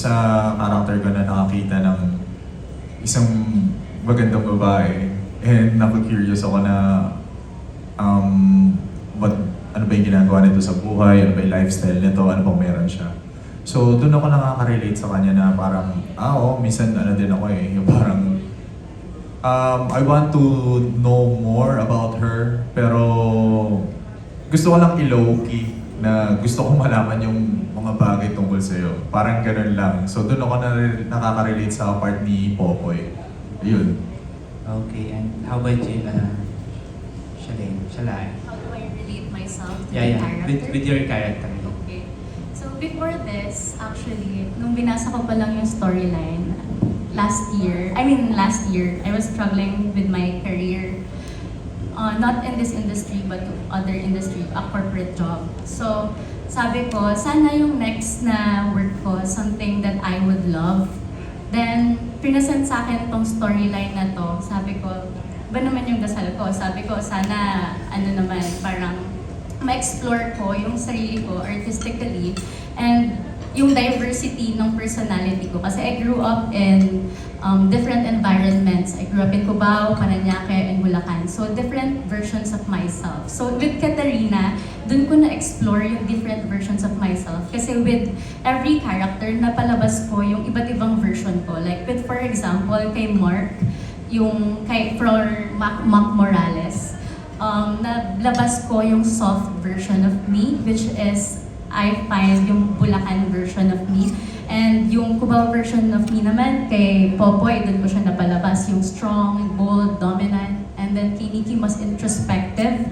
Sa character ko na nakakita ng isang magandang babae and naku-curious ako na what, ano ba yung ginagawa nito sa buhay, ano ba yung lifestyle nito, ano bang meron siya. So doon ako nakaka-relate sa kanya na parang, minsan ano din ako yung parang I want to know more about her, pero gusto ko lang i-low-key na gusto kong malaman yung mga bagay tungkol sa'yo. Parang ganun lang. So doon ako nakaka-relate sa part ni Popoy. Ayun. Okay, and how about you, Shalane? Shalane? How do I relate myself to Yeah, the yeah. character? With your character. Okay. So before this, actually, nung binasa ko pa lang yung storyline, last year, I was struggling with my career. Not in this industry, but to other industry, a corporate job. So, sabi ko, sana yung next na work ko, something that I would love. Then, pinasend sa akin tong storyline na to. Sabi ko, ba naman yung dasal ko? Sabi ko, sana, parang ma-explore ko yung sarili ko artistically and yung diversity ng personality ko. Kasi I grew up in different environments. I grew up in Cubao, Parañaque, and Bulacan. So, different versions of myself. So, with Katarina, dun ko na-explore yung different versions of myself. Kasi with every character, napalabas ko yung iba't ibang version ko. Like, with, for example, kay Mark, yung kay Mac Morales, nalabas ko yung soft version of me, which is I find yung Bulacan version of me. And yung Cubao version of me naman, kay Popoy, doon ko siya napalabas. Yung strong, bold, dominant. And then kay Nikki, mas introspective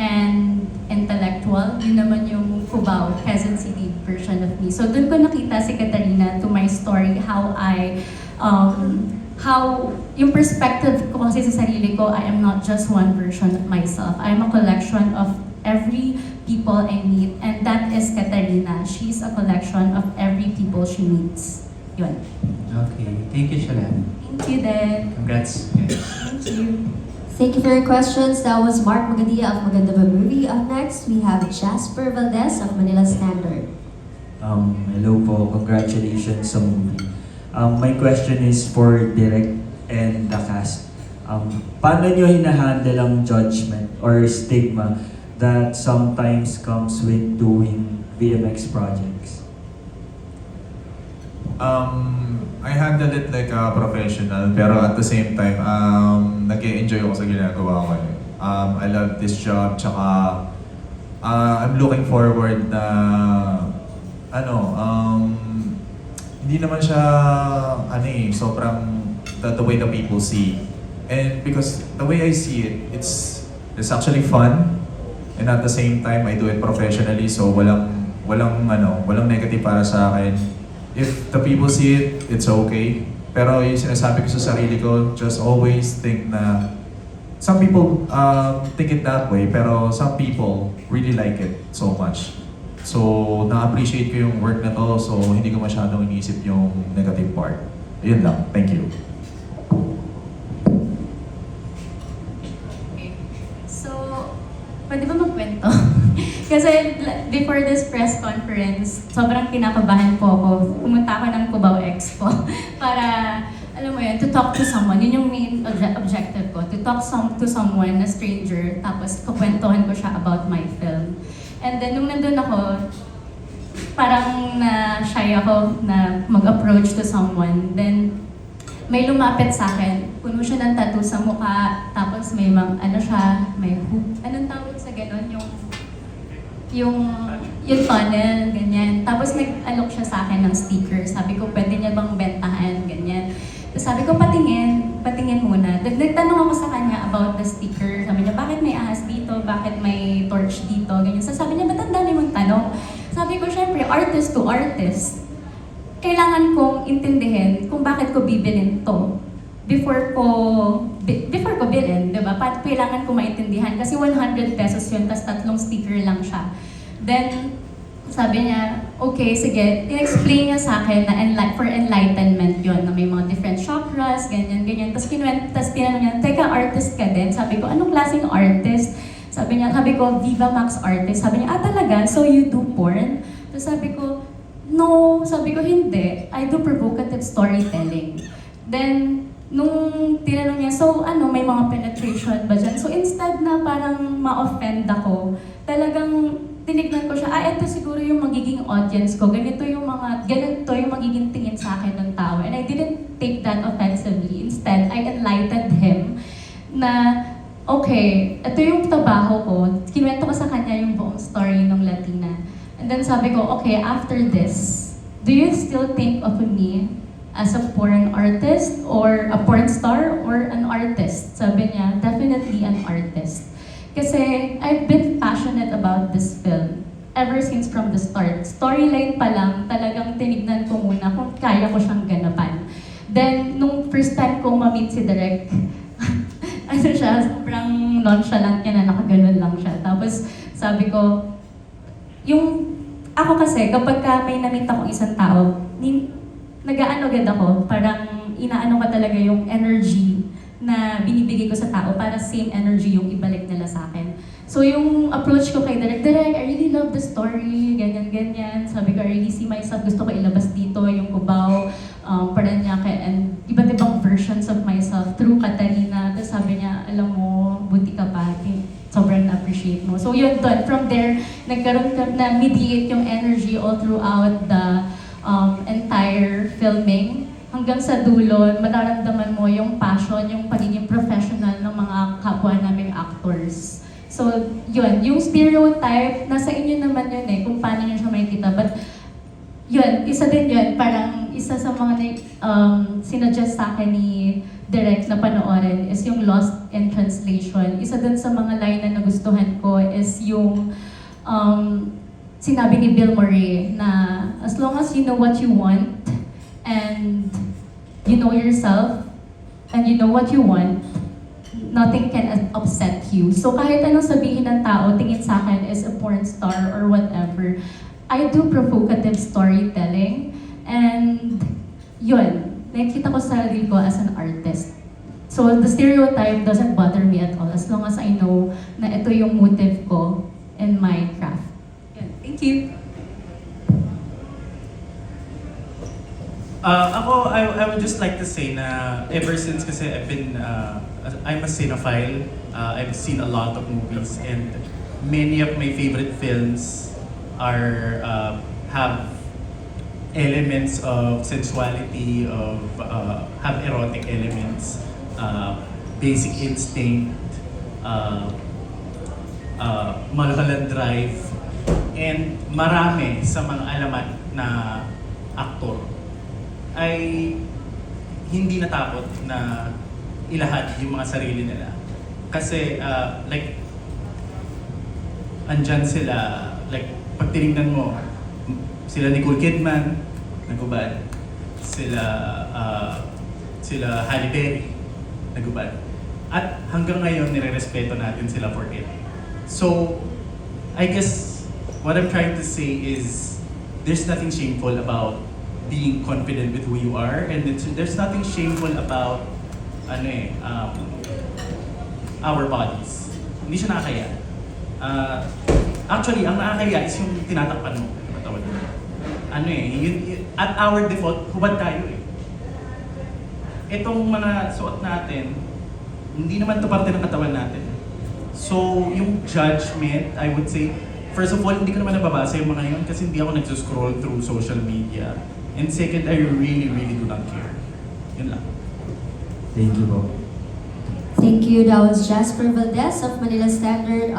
and intellectual. Yun naman yung Cubao, Quezon City version of me. So doon ko nakita si Katarina to my story, how yung perspective ko kasi sa sarili ko, I am not just one version of myself. I am a collection of every people I meet, and that is Katarina. She's a collection of every people she meets. Yun. Okay, thank you, Shalane. Thank you, then. Congrats. Thank you. Thank you for your questions. That was Mark Magadia of Maganda Ba Movie. Up next, we have Jasper Valdez of Manila Standard. Hello po, congratulations sa movie. My question is for Direk and the cast. Paano nyo hinahandle ang judgment or stigma that sometimes comes with doing VMX projects? I handle it like a professional, pero at the same time, nag-enjoy ako sa ginagawa ko. I love this job, tsaka I'm looking forward na hindi naman siya sobrang the way the people see. And because the way I see it, it's actually fun. And at the same time, I do it professionally, so walang negative para sa akin. If the people see it, it's okay. Pero yung sinasabi ko sa sarili ko, just always think na some people think it that way, pero some people really like it so much. So, na-appreciate ko yung work na to, so hindi ko masyadong iniisip yung negative part. Ayun lang. Thank you. Pwede ba magkwento? Kasi before this press conference, sobrang kinakabahan po ako. Pumunta ako ng Cubao Expo para, alam mo yun, to talk to someone. Yun yung main objective ko. To talk to someone, a stranger, tapos kukwentuhan ko siya about my film. And then, nung nandun ako, parang na-shy ako na mag-approach to someone. Then, may lumapit sa akin, puno siya ng tattoo sa mukha, tapos may may hoop. Anong tawag sa gano'n? Yung tunnel, ganyan. Tapos nag-alok siya sa akin ng sticker. Sabi ko, pwede niya bang bentahan, ganyan. Tapos sabi ko, patingin muna. Nagtanong ako sa kanya about the sticker. Sabi niya, bakit may ahas dito? Bakit may torch dito? Ganyan. So sabi niya, ba't ang dami mong tanong? Sabi ko, syempre, artist to artist. Kailangan kong intindihin kung bakit ko bibilin to before ko bilhin, di ba? Kailangan ko maintindihan kasi 100 pesos yun, tas 3 sticker lang siya. Then, sabi niya, okay, sige, in-explain niya sa akin na for enlightenment yun, na may mga different chakras, ganyan. Tapos tinanong niya, teka, artist ka din? Sabi ko, anong klaseng artist? Sabi ko, Viva Max artist. Sabi niya, talaga? So you do porn? Tapos sabi ko, no, sabi ko hindi. I do provocative storytelling. Then, nung tinanong niya, so ano, may mga penetration ba dyan? So instead na parang ma-offend ako, talagang tinignan ko siya, ito siguro yung magiging audience ko, ganito yung magiging tingin sa akin ng tao. And I didn't take that offensively. Instead, I enlightened him na, okay, ito yung trabaho ko. Kinuwento ko sa kanya yung buong story ng Latina. And then sabi ko, okay, after this, do you still think of me as a porn artist or a porn star or an artist? Sabi niya, definitely an artist. Kasi I've been passionate about this film ever since from the start. Storyline pa lang, talagang tinignan ko muna kung kaya ko siyang ganapan. Then, nung first time kong ma-meet si Direk, ano siya, sobrang nonchalant niya na nakaganon lang siya. Tapos sabi ko, ako kasi, kapag may na-meet akong isang tao, nag-aano agad ako, parang inaano ka talaga yung energy na binibigay ko sa tao para same energy yung ibalik nila sa akin. So yung approach ko kay Direk, I really love the story, ganyan-ganyan. Sabi ko, I really see myself, gusto ko ilabas dito yung Cubao, Paranaque, and iba't ibang versions of myself through Catalina. Tapos sabi niya, alam mo, buti ka pa, sobrang na-appreciate mo. So yun doon, from there, nagkaroon na mediate yung energy all throughout the entire filming. Hanggang sa dulo, mararamdaman mo yung passion, yung pagiging professional ng mga kapwa naming actors. So, yun. Yung stereotype, nasa inyo naman yun kung paano nyo siya makikita. But, yun, isa din yun. Parang isa sa mga sinuggest sa akin ni Direk na panoorin is yung Lost in Translation. Isa din sa mga line na nagustuhan ko is yung sinabi ni Bill Murray na as long as you know what you want and you know yourself and you know what you want, nothing can upset you. So kahit anong sabihin ng tao, tingin sa akin is a porn star or whatever, I do provocative storytelling and yun, nakikita ko sarili ko as an artist. So the stereotype doesn't bother me at all as long as I know na ito yung motive ko in my craft. Yun. Thank you. I would just like to say na ever since kasi I'm a cinephile, I've seen a lot of movies and many of my favorite films have elements of sensuality, have erotic elements, basic instinct, Mulholland Drive, and marami sa mga alamat na aktor ay hindi natakot na ilahad yung mga sarili nila. Kasi like andyan sila, like pag tinignan mo, sila Nicole Kidman, nagubad. Sila Halle Berry, nagubad. At hanggang ngayon, nire-respeto natin sila for it. So, I guess what I'm trying to say is there's nothing shameful about being confident with who you are, and there's nothing shameful about our bodies. Hindi siya nakakaya. Actually, ang nakakaya is yung tinatakpan mo. At our default, hubad tayo Itong mga suot natin, hindi naman to parte ng katawan natin. So, yung judgment, I would say, first of all, hindi ko naman nababasa yung mga yun kasi hindi ako nagsuscroll through social media. And second, I really, really do not care. Yun lang. Thank you po. Thank you. That was Jasper Valdez of Manila Standard.